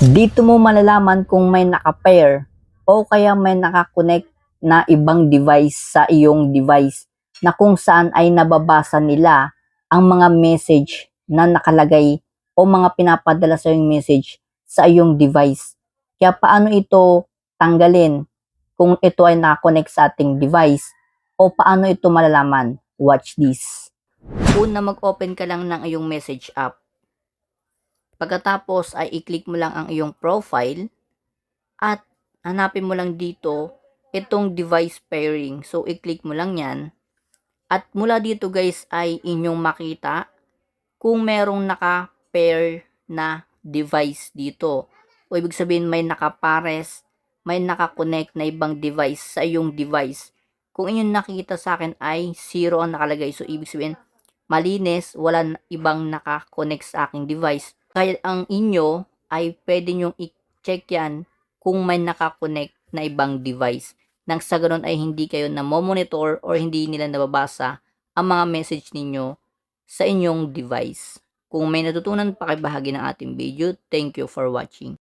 Dito mo malalaman kung may naka-pair o kaya may naka-connect na ibang device sa iyong device na kung saan ay nababasa nila ang mga message na nakalagay o mga pinapadala sa iyong message sa iyong device. Kaya paano ito tanggalin kung ito ay naka-connect sa ating device o paano ito malalaman? Watch this. Una, mag-open ka lang ng iyong message app. Pagkatapos ay i-click mo lang ang iyong profile at hanapin mo lang dito itong device pairing. So, i-click mo lang yan. At mula dito guys ay inyong makita kung merong naka-pair na device dito. O ibig sabihin may nakapares, may naka-connect na ibang device sa iyong device. Kung inyong nakita sa akin ay 0 ang nakalagay. So, ibig sabihin malinis, wala ibang naka-connect sa aking device. Kaya ang inyo ay pwede nyong i-check yan kung may naka-connect na ibang device. Nang sa ganun ay hindi kayo monitor or hindi nila nababasa ang mga message ninyo sa inyong device. Kung may natutunan, pakibahagi ng ating video. Thank you for watching.